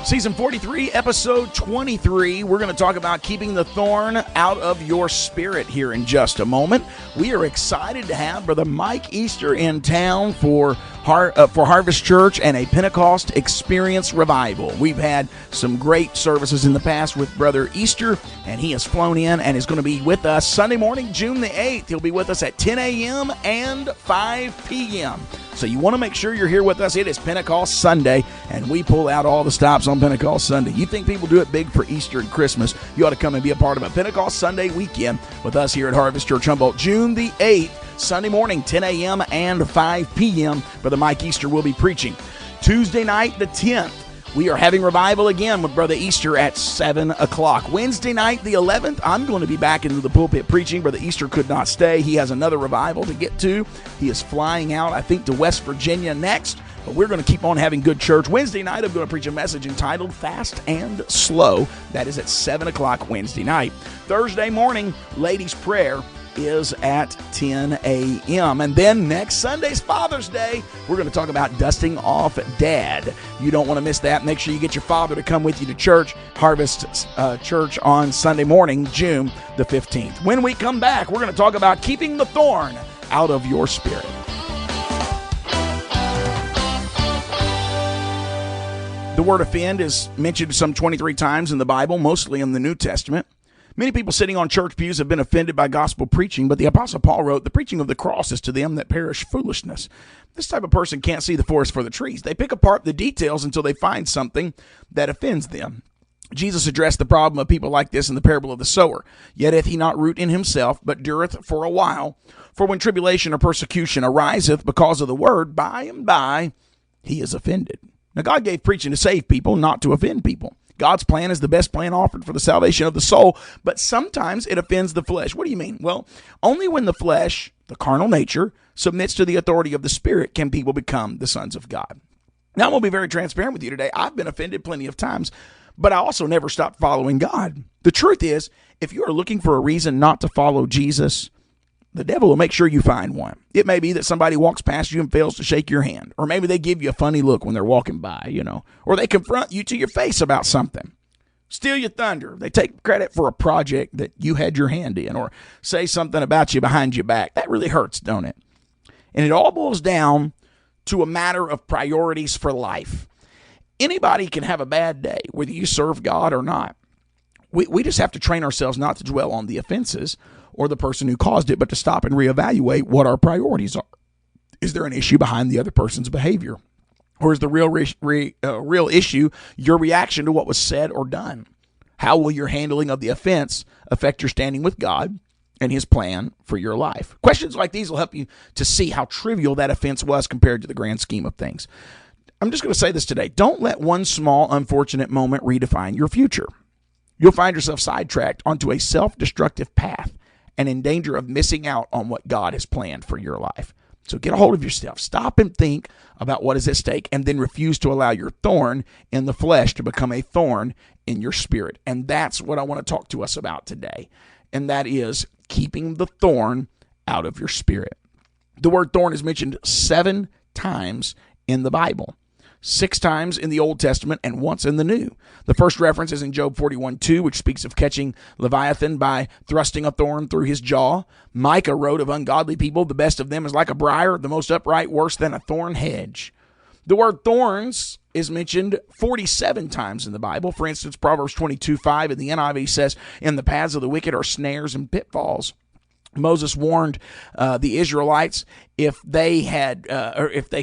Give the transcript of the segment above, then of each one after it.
Season 43, episode 23. We're going to talk about keeping the thorn out of your spirit here in just a moment. We are excited to have Brother Mike Easter in town for Harvest Church and a Pentecost Experience Revival. We've had some great services in the past with Brother Easter, and he has flown in and is going to be with us Sunday morning, June the 8th. He'll be with us at 10 a.m. and 5 p.m. So you want to make sure you're here with us. It is Pentecost Sunday, and we pull out all the stops on Pentecost Sunday. You think people do it big for Easter and Christmas, you ought to come and be a part of a Pentecost Sunday weekend with us here at Harvest Church Humboldt, June the 8th, Sunday morning, 10 a.m. and 5 p.m. Brother Mike Easter will be preaching. Tuesday night, the 10th, we are having revival again with Brother Easter at 7 o'clock. Wednesday night, the 11th, I'm going to be back into the pulpit preaching. Brother Easter could not stay. He has another revival to get to. He is flying out, I think, to West Virginia next. But we're going to keep on having good church. Wednesday night, I'm going to preach a message entitled Fast and Slow. That is at 7 o'clock Wednesday night. Thursday morning, Ladies' Prayer is at 10 a.m. And then next Sunday's Father's Day, we're going to talk about dusting off Dad. You don't want to miss that. Make sure you get your father to come with you to church, Harvest Church on Sunday morning, June the 15th. When we come back, we're going to talk about keeping the thorn out of your spirit. The word offend is mentioned some 23 times in the Bible, mostly in the New Testament. Many people sitting on church pews have been offended by gospel preaching, but the Apostle Paul wrote, "The preaching of the cross is to them that perish foolishness." This type of person can't see the forest for the trees. They pick apart the details until they find something that offends them. Jesus addressed the problem of people like this in the parable of the sower. "Yet hath he not root in himself, but dureth for a while. For when tribulation or persecution ariseth because of the word, by and by he is offended." Now, God gave preaching to save people, not to offend people. God's plan is the best plan offered for the salvation of the soul, but sometimes it offends the flesh. What do you mean? Well, only when the flesh, the carnal nature, submits to the authority of the Spirit can people become the sons of God. Now, I'm going to be very transparent with you today. I've been offended plenty of times, but I also never stopped following God. The truth is, if you are looking for a reason not to follow Jesus, the devil will make sure you find one. It may be that somebody walks past you and fails to shake your hand. Or maybe they give you a funny look when they're walking by, Or they confront you to your face about something. Steal your thunder. They take credit for a project that you had your hand in. Or say something about you behind your back. That really hurts, don't it? And it all boils down to a matter of priorities for life. Anybody can have a bad day, whether you serve God or not. We just have to train ourselves not to dwell on the offenses or the person who caused it, but to stop and reevaluate what our priorities are. Is there an issue behind the other person's behavior? Or is the real issue your reaction to what was said or done? How will your handling of the offense affect your standing with God and his plan for your life? Questions like these will help you to see how trivial that offense was compared to the grand scheme of things. I'm just going to say this today. Don't let one small, unfortunate moment redefine your future. You'll find yourself sidetracked onto a self-destructive path and in danger of missing out on what God has planned for your life. So get a hold of yourself. Stop and think about what is at stake, and then refuse to allow your thorn in the flesh to become a thorn in your spirit. And that's what I want to talk to us about today, and that is keeping the thorn out of your spirit. The word thorn is mentioned 7 times in the Bible. 6 times in the Old Testament and once in the New. The first reference is in Job 41:2, which speaks of catching Leviathan by thrusting a thorn through his jaw. Micah wrote of ungodly people, "The best of them is like a briar, the most upright worse than a thorn hedge." The word thorns is mentioned 47 times in the Bible. For instance, Proverbs 22:5 in the NIV says, "In the paths of the wicked are snares and pitfalls." Moses warned the Israelites if they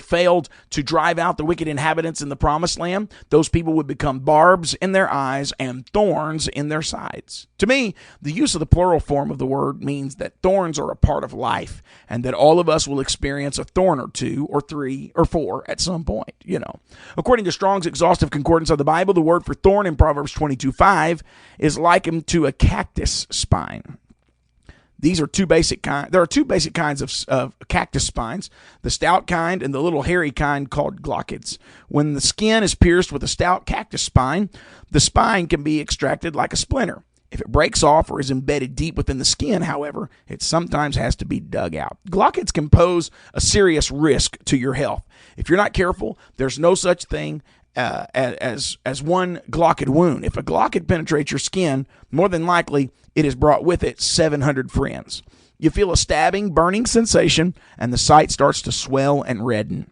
failed to drive out the wicked inhabitants in the promised land, those people would become barbs in their eyes and thorns in their sides. To me, the use of the plural form of the word means that thorns are a part of life, and that all of us will experience a thorn or 2 or 3 or 4 at some point, According to Strong's Exhaustive Concordance of the Bible, the word for thorn in Proverbs 22:5 is likened to a cactus spine. There are two basic kinds of cactus spines, the stout kind and the little hairy kind called glochids. When the skin is pierced with a stout cactus spine, the spine can be extracted like a splinter. If it breaks off or is embedded deep within the skin, however, it sometimes has to be dug out. Glockets can pose a serious risk to your health. If you're not careful, there's no such thing as one Glocket wound. If a Glocket penetrates your skin, more than likely it has brought with it 700 friends. You feel a stabbing, burning sensation, and the site starts to swell and redden.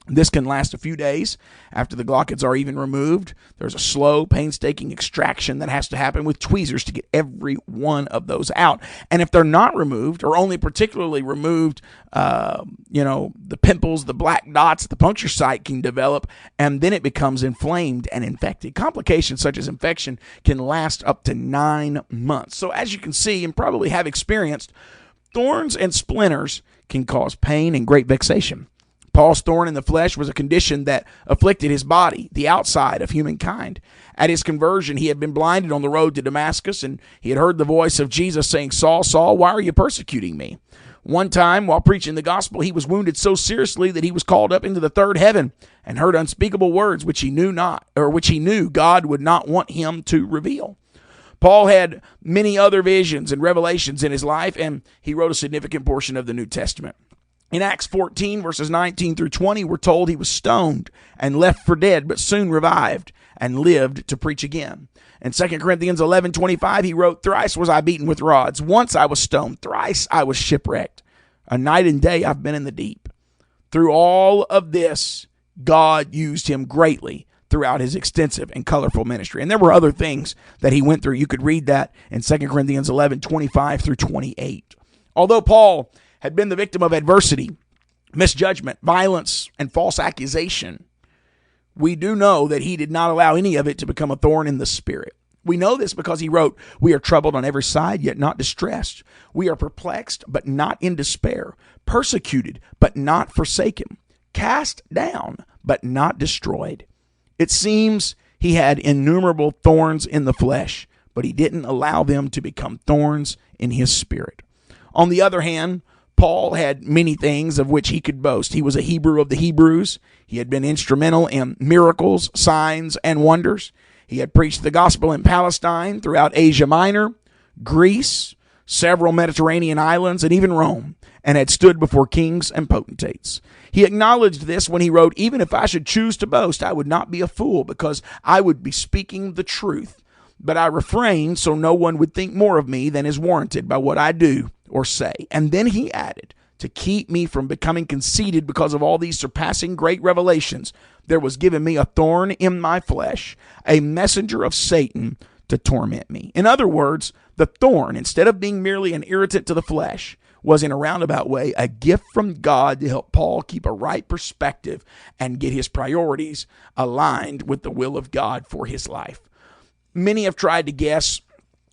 This can last a few days after the Glockets are even removed. There's a slow, painstaking extraction that has to happen with tweezers to get every one of those out. And if they're not removed, or only particularly removed, the pimples, the black dots, the puncture site can develop, and then it becomes inflamed and infected. Complications such as infection can last up to 9 months. So as you can see and probably have experienced, thorns and splinters can cause pain and great vexation. Paul's thorn in the flesh was a condition that afflicted his body, the outside of humankind. At his conversion, he had been blinded on the road to Damascus, and he had heard the voice of Jesus saying, "Saul, Saul, why are you persecuting me?" One time, while preaching the gospel, he was wounded so seriously that he was called up into the third heaven and heard unspeakable words which he knew God would not want him to reveal. Paul had many other visions and revelations in his life, and he wrote a significant portion of the New Testament. In Acts 14, verses 19 through 20, we're told he was stoned and left for dead, but soon revived and lived to preach again. In 2 Corinthians 11:25, he wrote, "Thrice was I beaten with rods. Once I was stoned. Thrice I was shipwrecked. A night and day I've been in the deep." Through all of this, God used him greatly throughout his extensive and colorful ministry. And there were other things that he went through. You could read that in 2 Corinthians 11:25 through 28. Although Paul had been the victim of adversity, misjudgment, violence, and false accusation, we do know that he did not allow any of it to become a thorn in the spirit. We know this because he wrote, "We are troubled on every side, yet not distressed. We are perplexed, but not in despair. Persecuted, but not forsaken. Cast down, but not destroyed." It seems he had innumerable thorns in the flesh, but he didn't allow them to become thorns in his spirit. On the other hand, Paul had many things of which he could boast. He was a Hebrew of the Hebrews. He had been instrumental in miracles, signs, and wonders. He had preached the gospel in Palestine, throughout Asia Minor, Greece, several Mediterranean islands, and even Rome, and had stood before kings and potentates. He acknowledged this when he wrote, "Even if I should choose to boast, I would not be a fool, because I would be speaking the truth. But I refrain so no one would think more of me than is warranted by what I do or say." And then he added, "To keep me from becoming conceited because of all these surpassing great revelations, there was given me a thorn in my flesh, a messenger of Satan to torment me." In other words, the thorn, instead of being merely an irritant to the flesh, was in a roundabout way a gift from God to help Paul keep a right perspective and get his priorities aligned with the will of God for his life. Many have tried to guess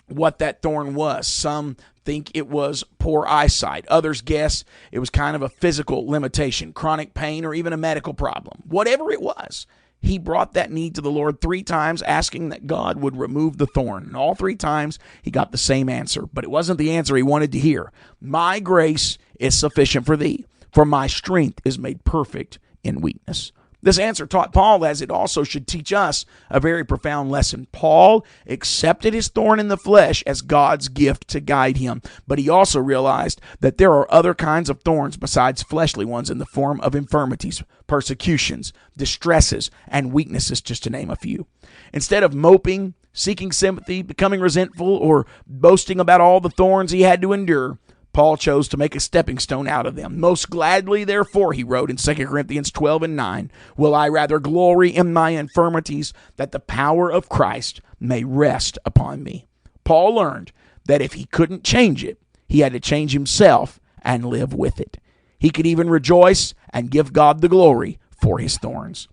what that thorn was. Some think it was poor eyesight. Others guess it was kind of a physical limitation, chronic pain, or even a medical problem. Whatever it was, he brought that need to the Lord 3 times, asking that God would remove the thorn. And all 3 times, he got the same answer. But it wasn't the answer he wanted to hear. "My grace is sufficient for thee, for my strength is made perfect in weakness." This answer taught Paul, as it also should teach us, a very profound lesson. Paul accepted his thorn in the flesh as God's gift to guide him, but he also realized that there are other kinds of thorns besides fleshly ones in the form of infirmities, persecutions, distresses, and weaknesses, just to name a few. Instead of moping, seeking sympathy, becoming resentful, or boasting about all the thorns he had to endure, Paul chose to make a stepping stone out of them. "Most gladly, therefore," he wrote in 2 Corinthians 12:9, "will I rather glory in my infirmities, that the power of Christ may rest upon me." Paul learned that if he couldn't change it, he had to change himself and live with it. He could even rejoice and give God the glory for his thorns.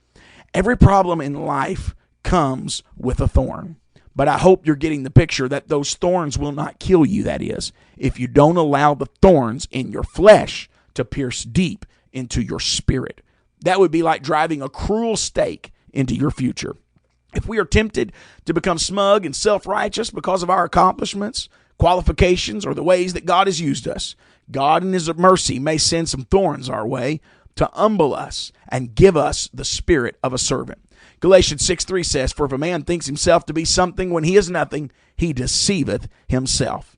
Every problem in life comes with a thorn. But I hope you're getting the picture that those thorns will not kill you, that is, if you don't allow the thorns in your flesh to pierce deep into your spirit. That would be like driving a cruel stake into your future. If we are tempted to become smug and self-righteous because of our accomplishments, qualifications, or the ways that God has used us, God in his mercy may send some thorns our way to humble us and give us the spirit of a servant. Galatians 6:3 says, "For if a man thinks himself to be something when he is nothing, he deceiveth himself."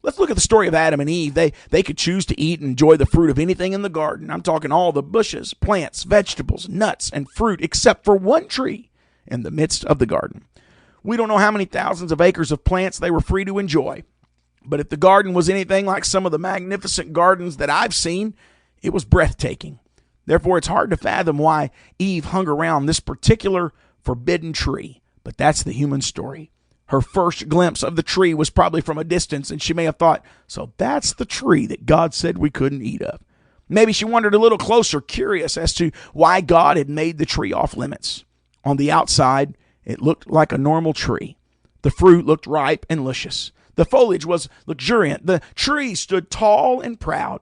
Let's look at the story of Adam and Eve. They could choose to eat and enjoy the fruit of anything in the garden. I'm talking all the bushes, plants, vegetables, nuts, and fruit, except for one tree in the midst of the garden. We don't know how many thousands of acres of plants they were free to enjoy. But if the garden was anything like some of the magnificent gardens that I've seen, it was breathtaking. Therefore, it's hard to fathom why Eve hung around this particular forbidden tree. But that's the human story. Her first glimpse of the tree was probably from a distance, and she may have thought, so that's the tree that God said we couldn't eat of. Maybe she wandered a little closer, curious as to why God had made the tree off limits. On the outside, it looked like a normal tree. The fruit looked ripe and luscious. The foliage was luxuriant. The tree stood tall and proud.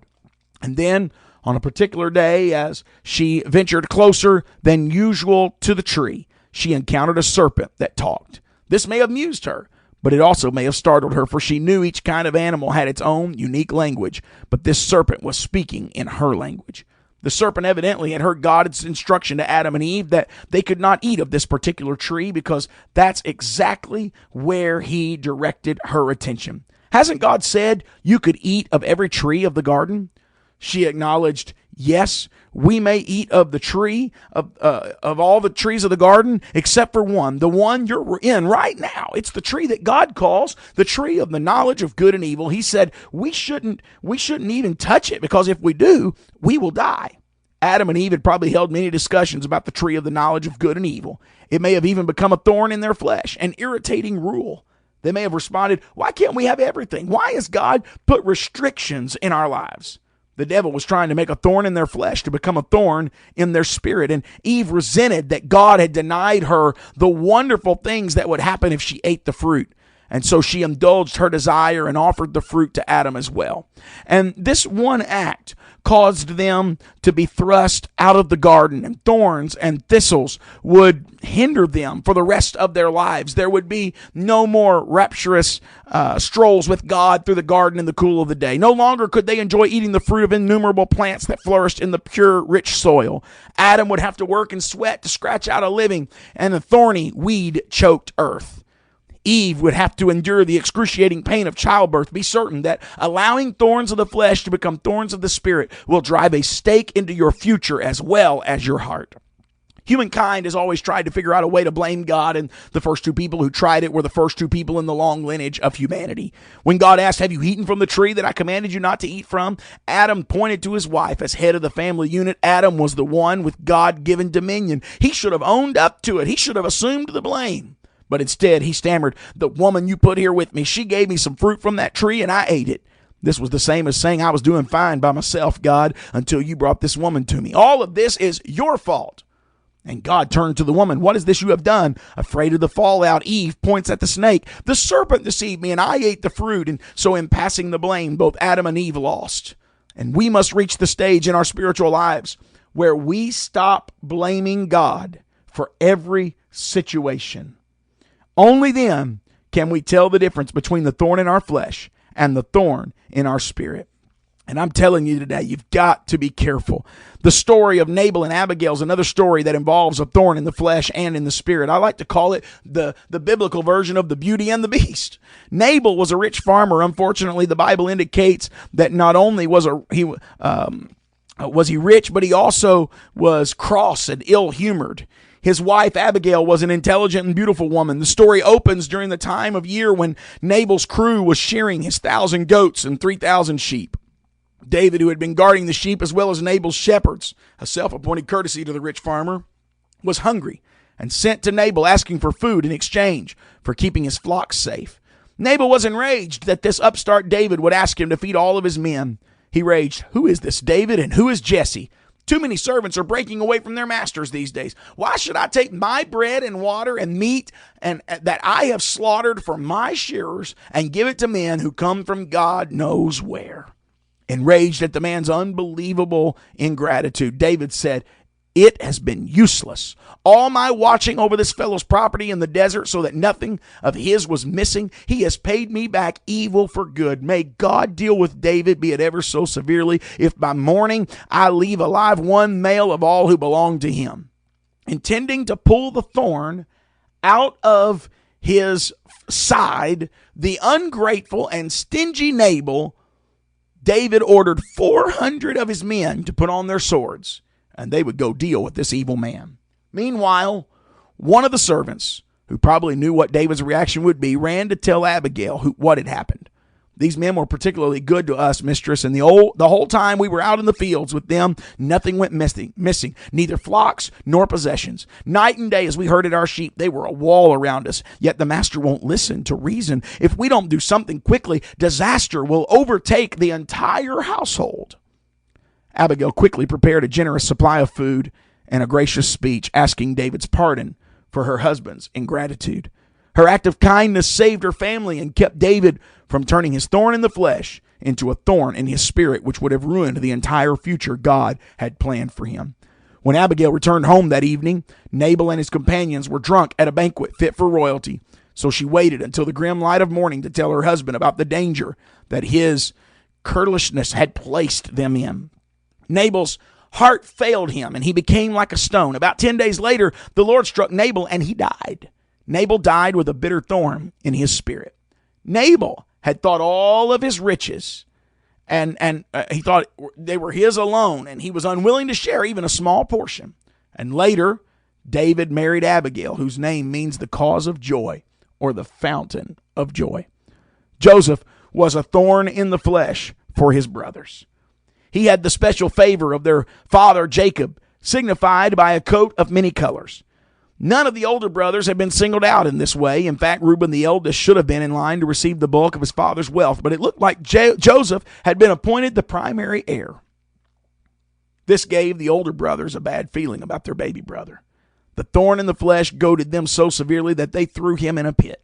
And then, on a particular day, as she ventured closer than usual to the tree, she encountered a serpent that talked. This may have amused her, but it also may have startled her, for she knew each kind of animal had its own unique language, but this serpent was speaking in her language. The serpent evidently had heard God's instruction to Adam and Eve that they could not eat of this particular tree, because that's exactly where he directed her attention. Hasn't God said you could eat of every tree of the garden? She acknowledged, yes, we may eat of the tree, of all the trees of the garden, except for one, the one you're in right now. It's the tree that God calls the tree of the knowledge of good and evil. He said we shouldn't even touch it, because if we do, we will die. Adam and Eve had probably held many discussions about the tree of the knowledge of good and evil. It may have even become a thorn in their flesh, an irritating rule. They may have responded, why can't we have everything? Why has God put restrictions in our lives? The devil was trying to make a thorn in their flesh to become a thorn in their spirit. And Eve resented that God had denied her the wonderful things that would happen if she ate the fruit. And so she indulged her desire and offered the fruit to Adam as well. And this one act caused them to be thrust out of the garden, and thorns and thistles would hinder them for the rest of their lives. There would be no more rapturous strolls with God through the garden in the cool of the day. No longer could they enjoy eating the fruit of innumerable plants that flourished in the pure, rich soil. Adam would have to work and sweat to scratch out a living, and the thorny, weed-choked earth. Eve would have to endure the excruciating pain of childbirth. Be certain that allowing thorns of the flesh to become thorns of the spirit will drive a stake into your future as well as your heart. Humankind has always tried to figure out a way to blame God, and the first two people who tried it were the first two people in the long lineage of humanity. When God asked, have you eaten from the tree that I commanded you not to eat from? Adam pointed to his wife as head of the family unit. Adam was the one with God-given dominion. He should have owned up to it. He should have assumed the blame. But instead, he stammered, the woman you put here with me, she gave me some fruit from that tree and I ate it. This was the same as saying I was doing fine by myself, God, until you brought this woman to me. All of this is your fault. And God turned to the woman. What is this you have done? Afraid of the fallout, Eve points at the snake. The serpent deceived me and I ate the fruit. And so in passing the blame, both Adam and Eve lost. And we must reach the stage in our spiritual lives where we stop blaming God for every situation. Only then can we tell the difference between the thorn in our flesh and the thorn in our spirit. And I'm telling you today, you've got to be careful. The story of Nabal and Abigail is another story that involves a thorn in the flesh and in the spirit. I like to call it the biblical version of the Beauty and the Beast. Nabal was a rich farmer. Unfortunately, the Bible indicates that not only was he rich, but he also was cross and ill-humored. His wife, Abigail, was an intelligent and beautiful woman. The story opens during the time of year when Nabal's crew was shearing his 1,000 goats and 3,000 sheep. David, who had been guarding the sheep as well as Nabal's shepherds, a self-appointed courtesy to the rich farmer, was hungry and sent to Nabal asking for food in exchange for keeping his flocks safe. Nabal was enraged that this upstart David would ask him to feed all of his men. He raged, who is this David and who is Jesse? Too many servants are breaking away from their masters these days. Why should I take my bread and water and meat and that I have slaughtered for my shearers and give it to men who come from God knows where? Enraged at the man's unbelievable ingratitude, David said, It has been useless. All my watching over this fellow's property in the desert so that nothing of his was missing. He has paid me back evil for good. May God deal with David, be it ever so severely, if by morning I leave alive one male of all who belong to him. Intending to pull the thorn out of his side, the ungrateful and stingy Nabal, David ordered 400 of his men to put on their swords, and they would go deal with this evil man. Meanwhile, one of the servants, who probably knew what David's reaction would be, ran to tell Abigail what had happened. These men were particularly good to us, mistress, and the whole time we were out in the fields with them, nothing went missing, neither flocks nor possessions. Night and day, as we herded our sheep, they were a wall around us, yet the master won't listen to reason. If we don't do something quickly, disaster will overtake the entire household. Abigail quickly prepared a generous supply of food and a gracious speech, asking David's pardon for her husband's ingratitude. Her act of kindness saved her family and kept David from turning his thorn in the flesh into a thorn in his spirit, which would have ruined the entire future God had planned for him. When Abigail returned home that evening, Nabal and his companions were drunk at a banquet fit for royalty. So she waited until the grim light of morning to tell her husband about the danger that his carelessness had placed them in. Nabal's heart failed him, and he became like a stone. About 10 days later, the Lord struck Nabal, and he died. Nabal died with a bitter thorn in his spirit. Nabal had thought all of his riches, and he thought they were his alone, and he was unwilling to share even a small portion. And later, David married Abigail, whose name means the cause of joy, or the fountain of joy. Joseph was a thorn in the flesh for his brothers. He had the special favor of their father Jacob, signified by a coat of many colors. None of the older brothers had been singled out in this way. In fact, Reuben, the eldest, should have been in line to receive the bulk of his father's wealth, but it looked like Joseph had been appointed the primary heir. This gave the older brothers a bad feeling about their baby brother. The thorn in the flesh goaded them so severely that they threw him in a pit,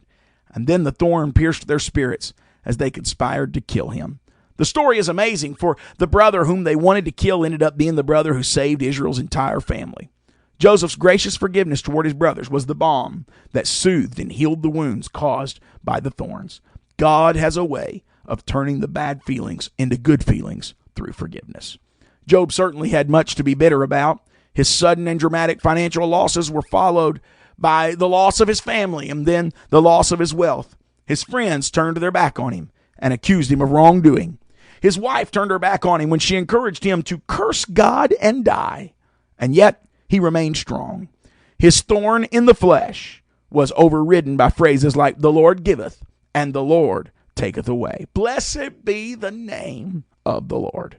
and then the thorn pierced their spirits as they conspired to kill him. The story is amazing, for the brother whom they wanted to kill ended up being the brother who saved Israel's entire family. Joseph's gracious forgiveness toward his brothers was the balm that soothed and healed the wounds caused by the thorns. God has a way of turning the bad feelings into good feelings through forgiveness. Job certainly had much to be bitter about. His sudden and dramatic financial losses were followed by the loss of his family and then the loss of his wealth. His friends turned their back on him and accused him of wrongdoing. His wife turned her back on him when she encouraged him to curse God and die. And yet, he remained strong. His thorn in the flesh was overridden by phrases like, "The Lord giveth, and the Lord taketh away. Blessed be the name of the Lord.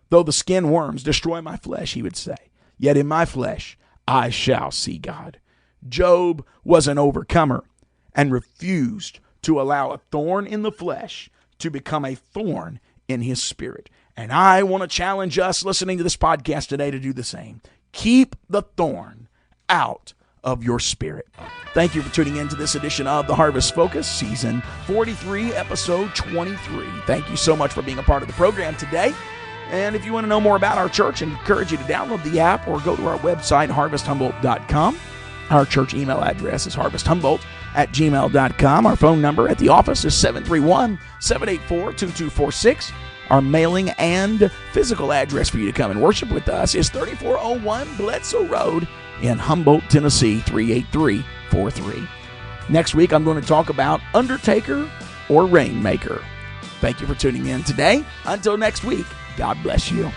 Though the skin worms destroy my flesh," he would say, "yet in my flesh I shall see God." Job was an overcomer and refused to allow a thorn in the flesh to become a thorn in his spirit. And I want to challenge us listening to this podcast today to do the same. Keep the thorn out of your spirit. Thank you for tuning in to this edition of The Harvest Focus, Season 43, Episode 23. Thank you so much for being a part of the program today. And if you want to know more about our church, I encourage you to download the app or go to our website, harvesthumboldt.com. Our church email address is harvesthumboldt@gmail.com. Our phone number at the office is 731-784-2246. Our mailing and physical address for you to come and worship with us is 3401 Bledsoe Road in Humboldt, Tennessee, 38343. Next week, I'm going to talk about Undertaker or Rainmaker. Thank you for tuning in today. Until next week, God bless you.